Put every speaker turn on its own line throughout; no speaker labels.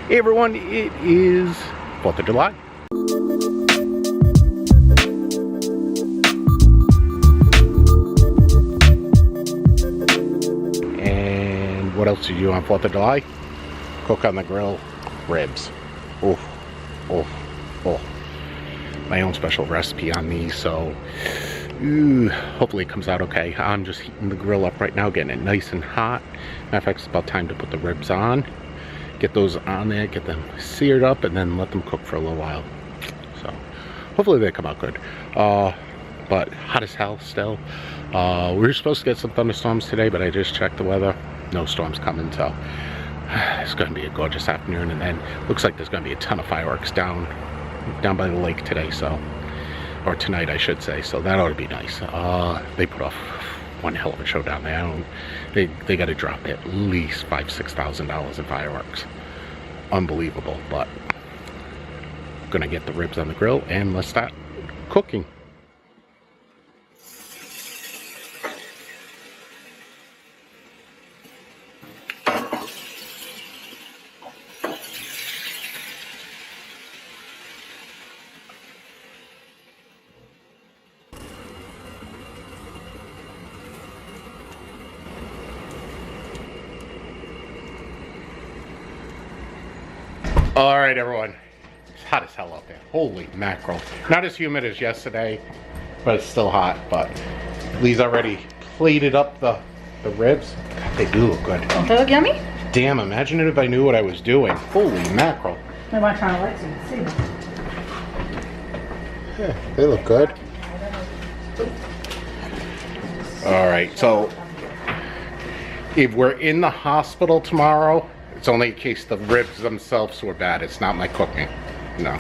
Hey everyone, it is 4th of July. And what else do you do on 4th of July? Cook on the grill, ribs. Oh, oh, oh. My own special recipe on these, so hopefully it comes out okay. I'm just heating the grill up right now, getting it nice and hot. Matter of fact, it's about time to put the ribs on. Get those on there, get them seared up, and then let them cook for a little while. So hopefully they come out good. But hot as hell still. We were supposed to get some thunderstorms today, but I just checked the weather. No storms coming, so it's going to be a gorgeous afternoon. And then looks like there's going to be a ton of fireworks down by the lake today, so, or tonight I should say. So that ought to be nice. They put off one hell of a show down there. They got to drop at least $5,000–6,000 in fireworks. Unbelievable. But gonna get the ribs on the grill and let's start cooking. All right, everyone. It's hot as hell out there. Holy mackerel. Not as humid as yesterday, but it's still hot. But Lee's already plated up the ribs. God, they do look good.
Don't they look yummy?
Damn, imagine if I knew what I was doing. Holy mackerel.
I want to try to light some. See.
Yeah, they look good. All right, so if we're in the hospital tomorrow, it's only in case the ribs themselves were bad. It's not my cooking. No.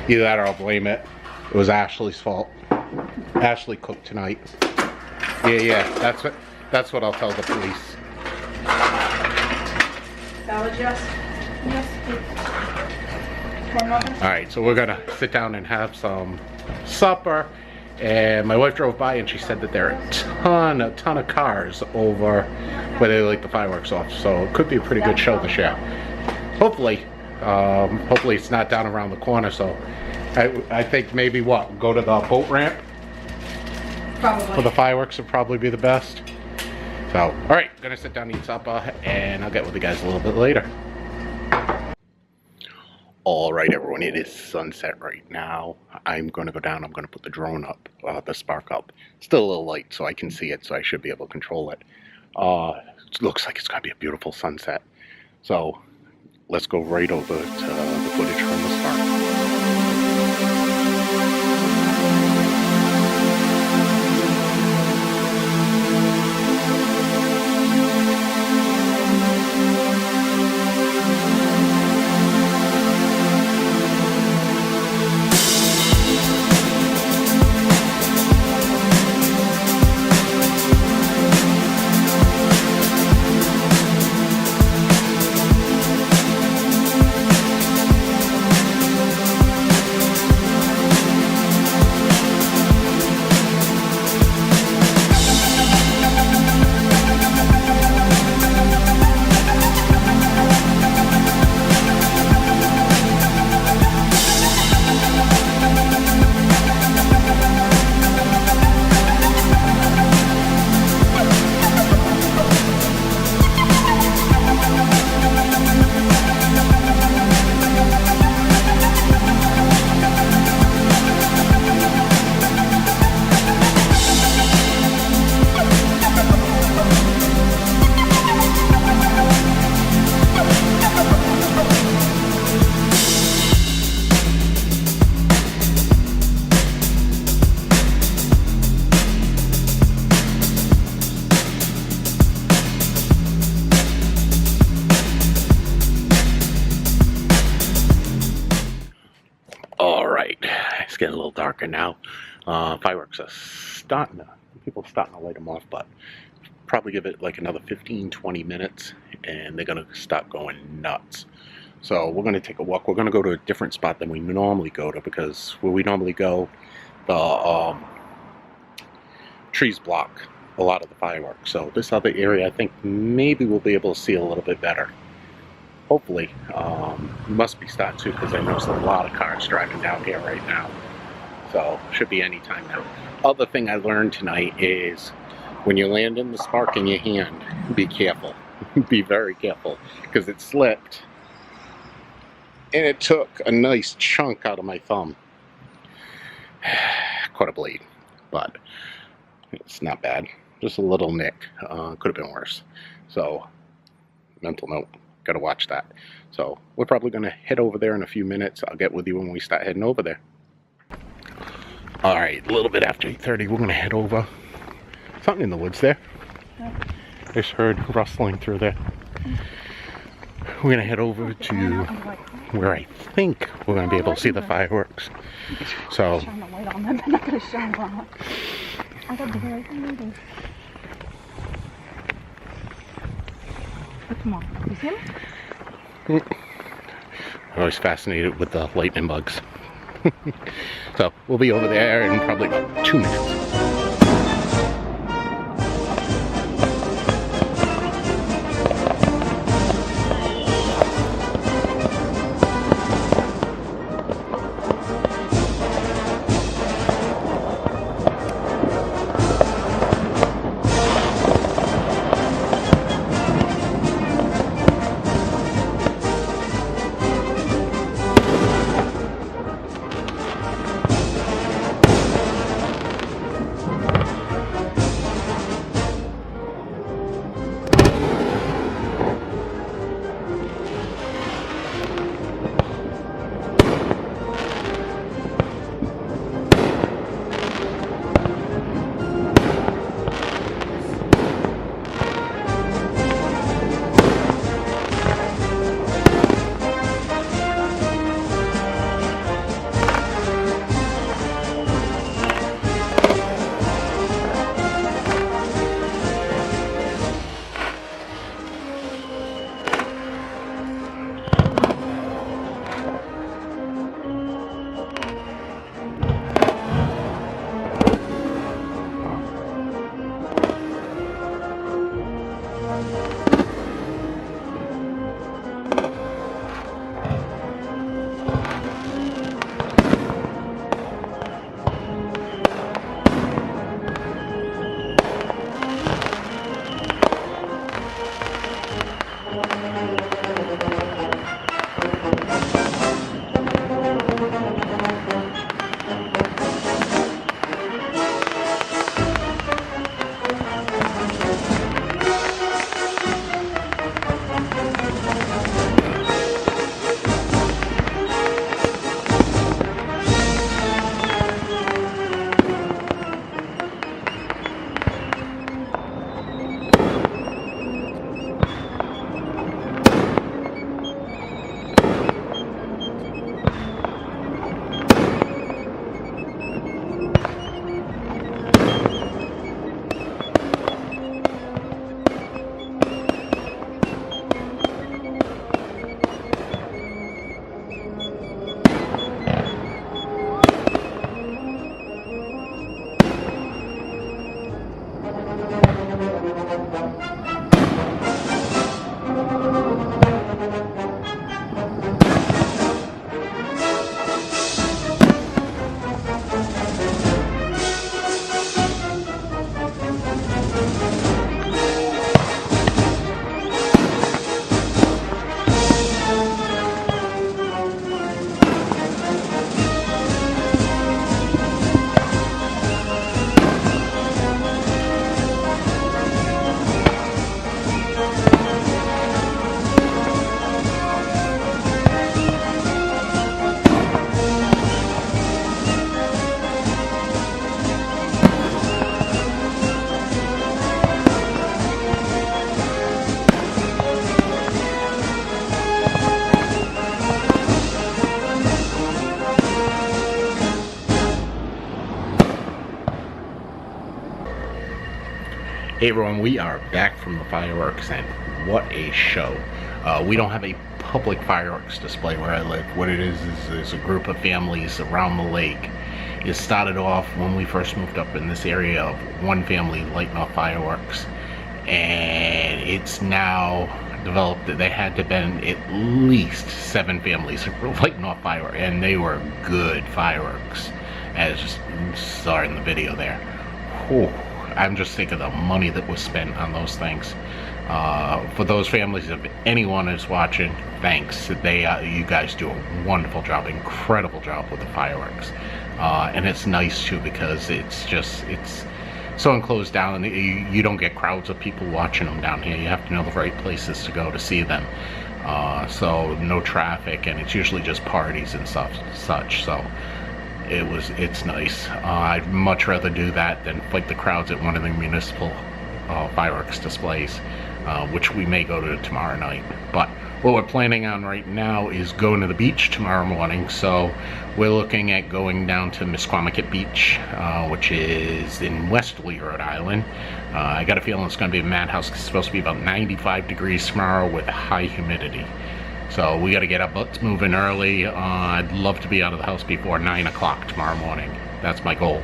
Either that or I'll blame it. It was Ashley's fault. Ashley cooked tonight. Yeah. That's what I'll tell the police.
Salad, yes. Yes.
Alright, so we're gonna sit down and have some supper. And my wife drove by and she said that there are a ton of cars over where they light the fireworks off. So it could be a pretty good show this year. Hopefully it's not down around the corner. So I think maybe go to the boat ramp?
Probably.
For the fireworks would probably be the best. So, alright, gonna sit down and eat supper and I'll get with you guys a little bit later. Alright everyone, it is sunset right now. I'm going to go down, I'm going to put the drone up, the spark up. Still a little light so I can see it, so I should be able to control it. It looks like it's going to be a beautiful sunset. So, let's go right over to the footage from the spark. It's getting a little darker now. Fireworks are people are starting to light them off, but probably give it like another 15-20 minutes and they're gonna start going nuts. So we're gonna take a walk. We're gonna go to a different spot than we normally go to, because where we normally go, the trees block a lot of the fireworks. So this other area, I think maybe we'll be able to see a little bit better. hopefully. Must be starting to, because I noticed a lot of cars driving down here right now. So should be any time now. Other thing I learned tonight is when you're landing the spark in your hand, be careful. Be very careful, because it slipped and it took a nice chunk out of my thumb. Caught a blade, but it's not bad. Just a little nick. Could have been worse. So, mental note, gotta watch that. So, we're probably gonna head over there in a few minutes. I'll get with you when we start heading over there. Alright, a little bit after 8:30, we're gonna head over. Something in the woods there.
Yeah.
I just heard rustling through there. We're gonna head over to where I think we're gonna be able to see the fireworks. So,
Shine the light on them. I'm not gonna shine them on. I got the light on them. Come on, you see him?
I'm always fascinated with the lightning bugs. So, we'll be over there in probably about 2 minutes. Hey everyone, we are back from the fireworks, and what a show. We don't have a public fireworks display where I live. What it is there's a group of families around the lake. It started off when we first moved up in this area of one family lighting off fireworks, and it's now developed that they had to been at least 7 families lighting off fireworks, and they were good fireworks, as just saw in the video there. Whew. I'm just thinking of the money that was spent on those things. For those families, if anyone is watching, thanks. You guys do a wonderful job, incredible job with the fireworks. And it's nice too, because it's so enclosed down, you don't get crowds of people watching them down here. You have to know the right places to go to see them. So no traffic, and it's usually just parties and such. So it's nice. I'd much rather do that than fight the crowds at one of the municipal fireworks displays, which we may go to tomorrow night. But what we're planning on right now is going to the beach tomorrow morning. So we're looking at going down to Misquamicut Beach, which is in Westerly, Rhode Island. I got a feeling it's going to be a madhouse. It's supposed to be about 95 degrees tomorrow with high humidity. So we got to get our butts moving early. I'd love to be out of the house before 9 o'clock tomorrow morning. That's my goal.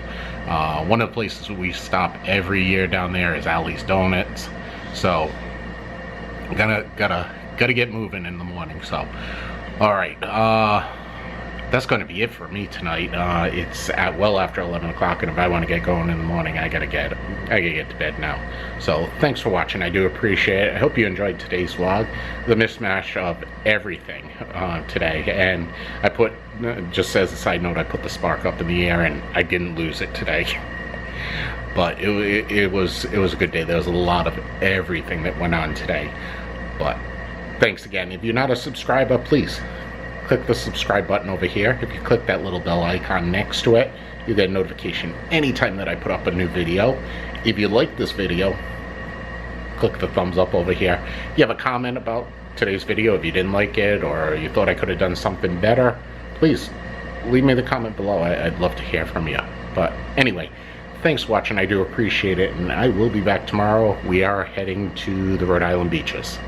One of the places we stop every year down there is Allie's Donuts. So gotta get moving in the morning. So all right, that's going to be it for me tonight. It's at well after 11 o'clock, and if I want to get going in the morning, I gotta get to bed now. So thanks for watching. I do appreciate it. I hope you enjoyed today's vlog, the mismatch of everything today. And I put, just as a side note, I put the spark up in the air, and I didn't lose it today. But it was a good day. There was a lot of everything that went on today. But thanks again. If you're not a subscriber, please click the subscribe button over here. If you click that little bell icon next to it, you get a notification anytime that I put up a new video. If you like this video, click the thumbs up over here. If you have a comment about today's video, if you didn't like it or you thought I could have done something better, please leave me the comment below. I'd love to hear from you. But anyway, thanks for watching. I do appreciate it, and I will be back tomorrow. We are heading to the Rhode Island beaches.